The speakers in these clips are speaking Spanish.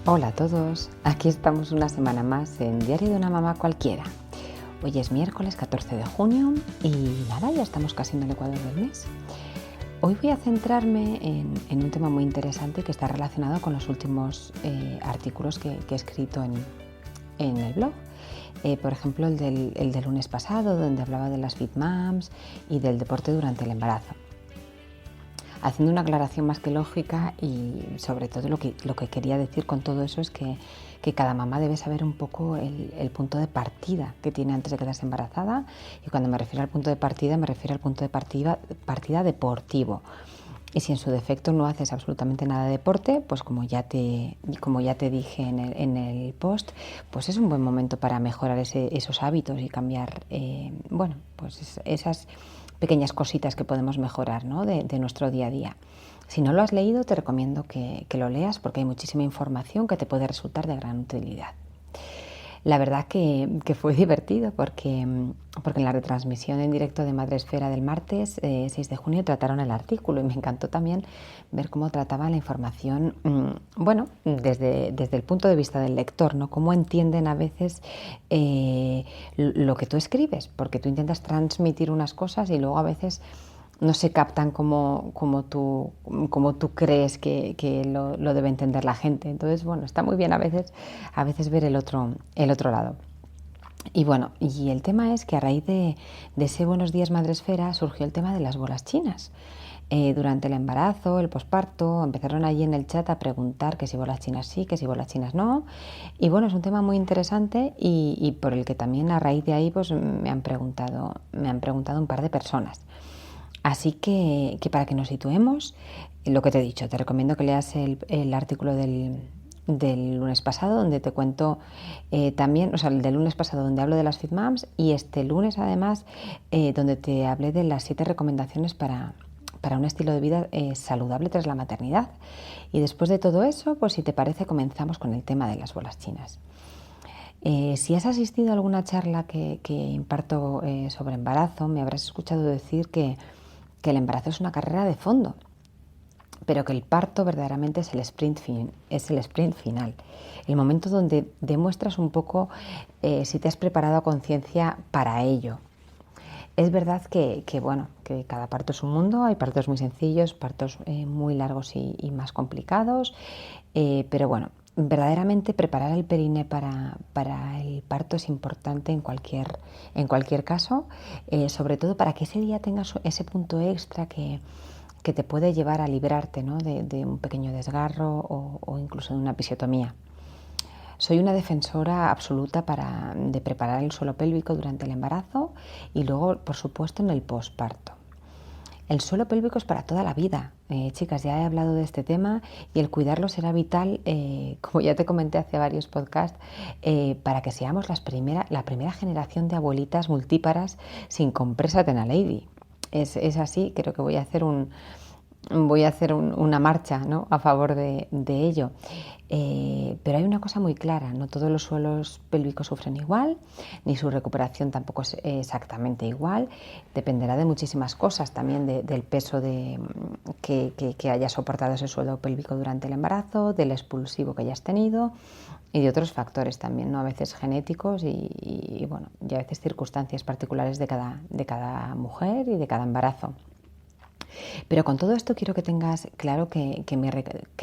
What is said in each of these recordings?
Hola a todos, aquí estamos una semana más en Diario de una Mamá Cualquiera. Hoy es miércoles 14 de junio y nada, ya estamos casi en el ecuador del mes. Hoy voy a centrarme en un tema muy interesante que está relacionado con los últimos artículos que he escrito en el blog. Por ejemplo, el del lunes pasado, donde hablaba de las Fit Moms y del deporte durante el embarazo. Haciendo una aclaración más que lógica y sobre todo lo que quería decir con todo eso es que cada mamá debe saber un poco el punto de partida que tiene antes de quedarse embarazada, y cuando me refiero al punto de partida me refiero al punto de partida deportivo. Y si en su defecto no haces absolutamente nada de deporte, pues como ya te dije en el post, pues es un buen momento para mejorar esos hábitos y cambiar, pues esas pequeñas cositas que podemos mejorar, ¿no? de nuestro día a día. Si no lo has leído, te recomiendo que lo leas porque hay muchísima información que te puede resultar de gran utilidad. La verdad que fue divertido porque en la retransmisión en directo de Madresfera del martes 6 de junio trataron el artículo y me encantó también ver cómo trataba la información, desde el punto de vista del lector, ¿no? Cómo entienden a veces lo que tú escribes, porque tú intentas transmitir unas cosas y luego a veces no se captan como tú crees que lo debe entender la gente. Entonces, bueno, está muy bien a veces ver el otro lado. Y bueno, y el tema es que a raíz de ese Buenos Días Madresfera surgió el tema de las bolas chinas. Durante el embarazo, el posparto, empezaron allí en el chat a preguntar que si bolas chinas sí, que si bolas chinas no. Y bueno, es un tema muy interesante y por el que también a raíz de ahí pues me han preguntado un par de personas. Así que para que nos situemos, lo que te he dicho, te recomiendo que leas el artículo del lunes pasado, donde te cuento también, o sea, el del lunes pasado, donde hablo de las Fit Moms, y este lunes además, donde te hablé de las 7 recomendaciones para un estilo de vida saludable tras la maternidad. Y después de todo eso, pues si te parece, comenzamos con el tema de las bolas chinas. Si has asistido a alguna charla que imparto sobre embarazo, me habrás escuchado decir que el embarazo es una carrera de fondo, pero que el parto verdaderamente es el sprint final, el momento donde demuestras un poco si te has preparado a conciencia para ello. Es verdad que cada parto es un mundo, hay partos muy sencillos, partos muy largos y más complicados, pero bueno, verdaderamente preparar el perine para el parto es importante en cualquier caso, sobre todo para que ese día tengas ese punto extra que te puede llevar a librarte, ¿no? de un pequeño desgarro o incluso de una episiotomía. Soy una defensora absoluta de preparar el suelo pélvico durante el embarazo y luego, por supuesto, en el posparto. El suelo pélvico es para toda la vida. Chicas, ya he hablado de este tema y el cuidarlo será vital, como ya te comenté hace varios podcasts, para que seamos la primera generación de abuelitas multíparas sin compresa Tenalady. Es así, creo que voy a hacer una marcha, ¿no? a favor de ello. Pero hay una cosa muy clara, no todos los suelos pélvicos sufren igual, ni su recuperación tampoco es exactamente igual, dependerá de muchísimas cosas, también del peso que haya soportado ese suelo pélvico durante el embarazo, del expulsivo que hayas tenido y de otros factores también, ¿no? A veces genéticos y a veces circunstancias particulares de cada mujer y de cada embarazo. Pero con todo esto quiero que tengas claro que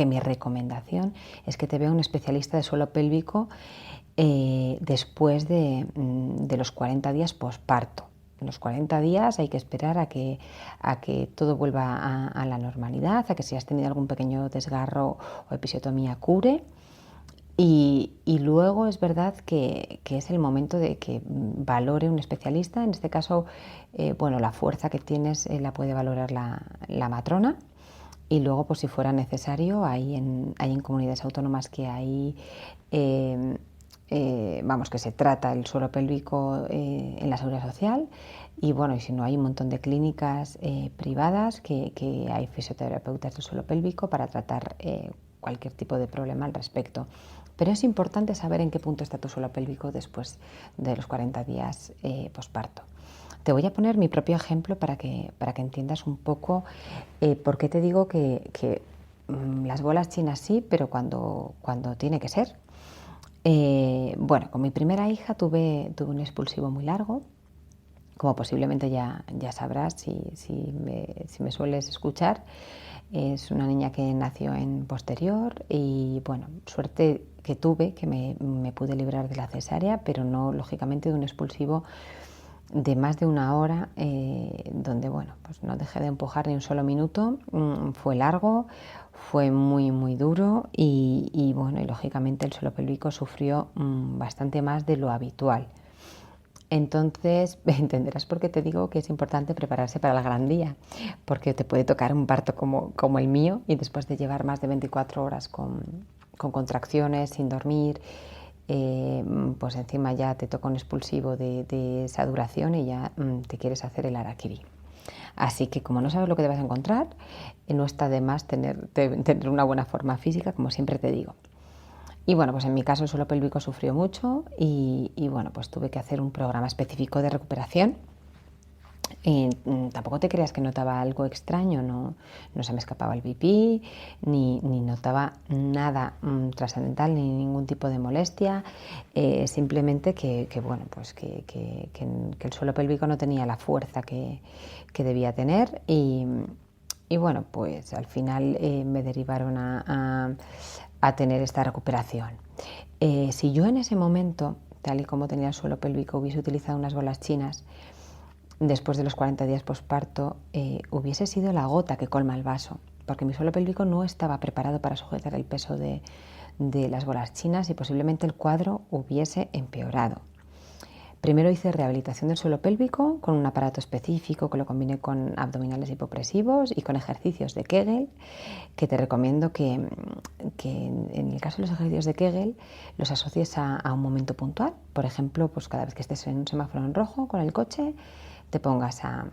mi recomendación es que te vea un especialista de suelo pélvico después de los 40 días posparto. En los 40 días hay que esperar a que todo vuelva a la normalidad, a que si has tenido algún pequeño desgarro o episiotomía cure. Y luego es verdad que es el momento de que valore un especialista. En este caso, la fuerza que tienes la puede valorar la matrona. Y luego, pues si fuera necesario, hay en comunidades autónomas que hay, que se trata el suelo pélvico en la seguridad social. Y si no, hay un montón de clínicas privadas que hay fisioterapeutas del suelo pélvico para tratar cualquier tipo de problema al respecto. Pero es importante saber en qué punto está tu suelo pélvico después de los 40 días posparto. Te voy a poner mi propio ejemplo para que entiendas un poco por qué te digo que las bolas chinas sí, pero cuando tiene que ser. Bueno, con mi primera hija tuve un expulsivo muy largo, como posiblemente ya sabrás si me sueles escuchar. Es una niña que nació en posterior y bueno, suerte que tuve, que me pude librar de la cesárea, pero no lógicamente de un expulsivo de más de una hora, donde bueno, pues no dejé de empujar ni un solo minuto. Fue largo, fue muy duro y bueno, y lógicamente el suelo pélvico sufrió bastante más de lo habitual. Entonces entenderás por qué te digo que es importante prepararse para la gran día, porque te puede tocar un parto como el mío y después de llevar más de 24 horas con contracciones, sin dormir, pues encima ya te toca un expulsivo de esa duración y ya te quieres hacer el harakiri. Así que como no sabes lo que te vas a encontrar, no está de más tener una buena forma física, como siempre te digo. Y bueno, pues en mi caso el suelo pélvico sufrió mucho y bueno, pues tuve que hacer un programa específico de recuperación. Tampoco te creas que notaba algo extraño, no se me escapaba el pipí, ni notaba nada trascendental, ni ningún tipo de molestia, simplemente bueno, pues que el suelo pélvico no tenía la fuerza que debía tener y bueno, pues al final me derivaron a tener esta recuperación. Si yo en ese momento, tal y como tenía el suelo pélvico, hubiese utilizado unas bolas chinas, después de los 40 días posparto, hubiese sido la gota que colma el vaso, porque mi suelo pélvico no estaba preparado para sujetar el peso de las bolas chinas y posiblemente el cuadro hubiese empeorado. Primero hice rehabilitación del suelo pélvico con un aparato específico que lo combiné con abdominales hipopresivos y con ejercicios de Kegel, que te recomiendo que en el caso de los ejercicios de Kegel los asocies a un momento puntual. Por ejemplo, pues cada vez que estés en un semáforo en rojo con el coche, te pongas a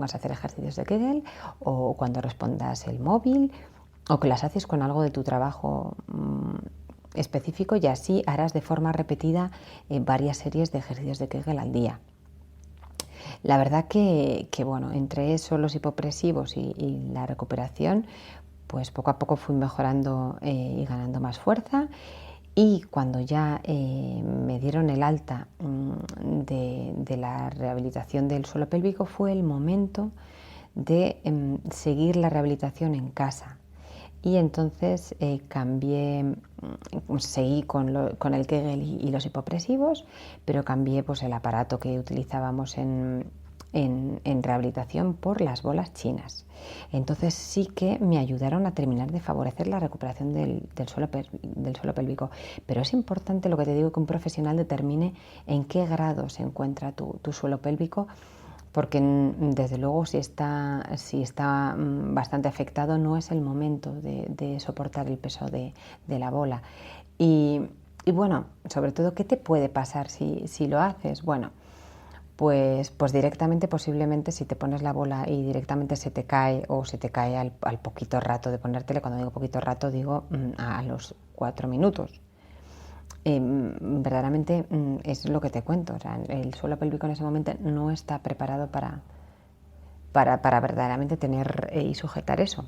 hacer ejercicios de Kegel, o cuando respondas el móvil, o que las haces con algo de tu trabajo específico, y así harás de forma repetida varias series de ejercicios de Kegel al día. La verdad que bueno, entre eso, los hipopresivos y la recuperación, pues poco a poco fui mejorando y ganando más fuerza. Y cuando ya me dieron el alta de la rehabilitación del suelo pélvico, fue el momento de seguir la rehabilitación en casa. Y entonces seguí con el Kegel y los hipopresivos, pero cambié pues el aparato que utilizábamos en rehabilitación por las bolas chinas. Entonces sí que me ayudaron a terminar de favorecer la recuperación del suelo pélvico. Pero es importante, lo que te digo, que un profesional determine en qué grado se encuentra tu suelo pélvico, porque desde luego si está bastante afectado no es el momento de soportar el peso de la bola. Y bueno, sobre todo, ¿qué te puede pasar si lo haces? Bueno, pues directamente, posiblemente, si te pones la bola y directamente se te cae, o se te cae al poquito rato de ponértela. Cuando digo poquito rato, digo a los 4 minutos. Verdaderamente es lo que te cuento. O sea, el suelo pélvico en ese momento no está preparado para verdaderamente tener y sujetar eso.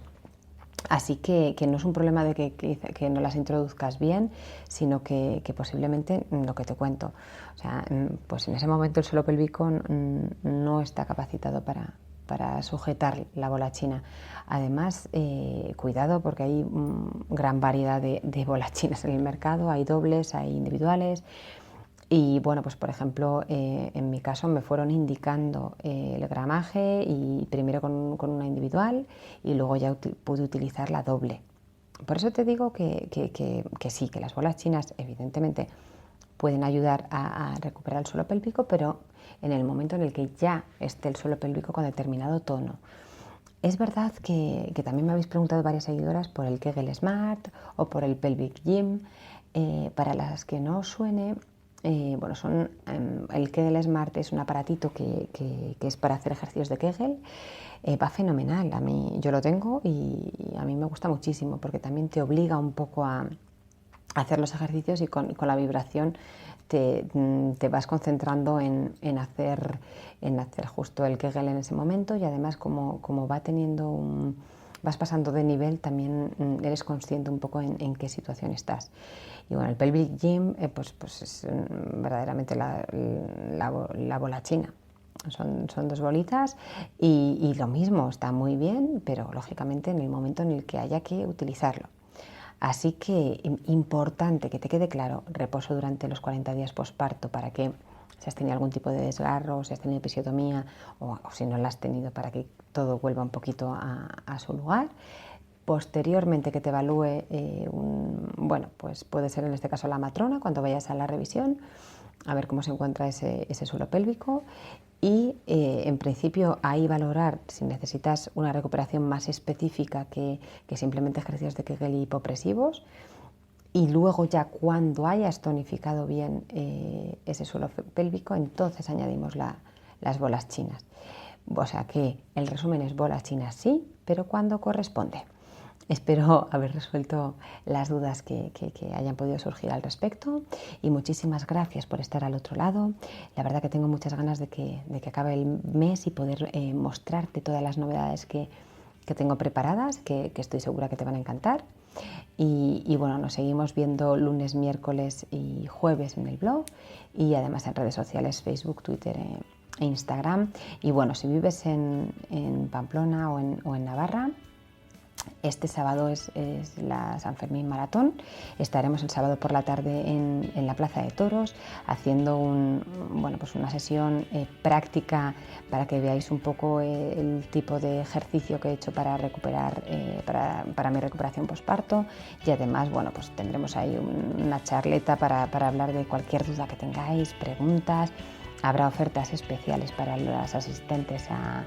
Así que no es un problema de que no las introduzcas bien, sino que posiblemente lo que te cuento. O sea, pues en ese momento el suelo pélvico no está capacitado para sujetar la bola china. Además, cuidado, porque hay gran variedad de bolas chinas en el mercado. Hay dobles, hay individuales. Y bueno, pues por ejemplo, en mi caso me fueron indicando el gramaje, y primero con una individual y luego ya pude utilizar la doble. Por eso te digo que sí, que las bolas chinas evidentemente pueden ayudar a recuperar el suelo pélvico, pero en el momento en el que ya esté el suelo pélvico con determinado tono. Es verdad que también me habéis preguntado varias seguidoras por el Kegel Smart o por el Pelvic Gym. Para las que no os suene, bueno, el Kegel Smart es un aparatito que es para hacer ejercicios de Kegel. Va fenomenal, yo lo tengo y a mí me gusta muchísimo, porque también te obliga un poco a hacer los ejercicios, y con la vibración te vas concentrando en hacer justo el Kegel en ese momento. Y además, como va teniendo vas pasando de nivel, también eres consciente un poco en qué situación estás. Y bueno, el pelvic gym pues es verdaderamente la bola china. Son 2 bolitas y lo mismo, está muy bien, pero lógicamente en el momento en el que haya que utilizarlo. Así que importante que te quede claro, reposo durante los 40 días posparto para que si has tenido algún tipo de desgarro, si has tenido episiotomía o si no la has tenido, para que todo vuelva un poquito a su lugar. Posteriormente que te evalúe, bueno, pues puede ser en este caso la matrona cuando vayas a la revisión, a ver cómo se encuentra ese suelo pélvico y en principio ahí valorar si necesitas una recuperación más específica que simplemente ejercicios de Kegel y hipopresivos. Y luego ya cuando hayas tonificado bien ese suelo pélvico, entonces añadimos las bolas chinas. O sea que el resumen es bolas chinas sí, pero cuando corresponde. Espero haber resuelto las dudas que hayan podido surgir al respecto y muchísimas gracias por estar al otro lado. La verdad que tengo muchas ganas de que acabe el mes y poder mostrarte todas las novedades que tengo preparadas, que estoy segura que te van a encantar. Y bueno, nos seguimos viendo lunes, miércoles y jueves en el blog y además en redes sociales, Facebook, Twitter e Instagram. Y bueno, si vives en Pamplona o en Navarra, este sábado es la San Fermín Maratón. Estaremos el sábado por la tarde en la Plaza de Toros haciendo una sesión práctica para que veáis un poco el tipo de ejercicio que he hecho para recuperar, para mi recuperación posparto y además pues tendremos ahí una charleta para hablar de cualquier duda que tengáis, preguntas. Habrá ofertas especiales para las asistentes a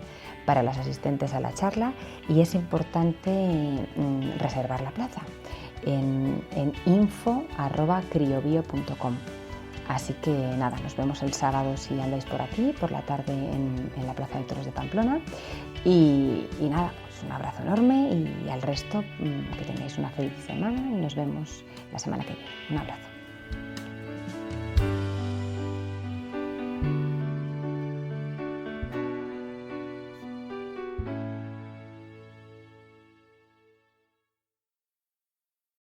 la charla y es importante reservar la plaza en info@criobio.com. Así que nada, nos vemos el sábado si andáis por aquí, por la tarde en la Plaza de Toros de Pamplona y nada, pues un abrazo enorme y al resto que tengáis una feliz semana y nos vemos la semana que viene. Un abrazo.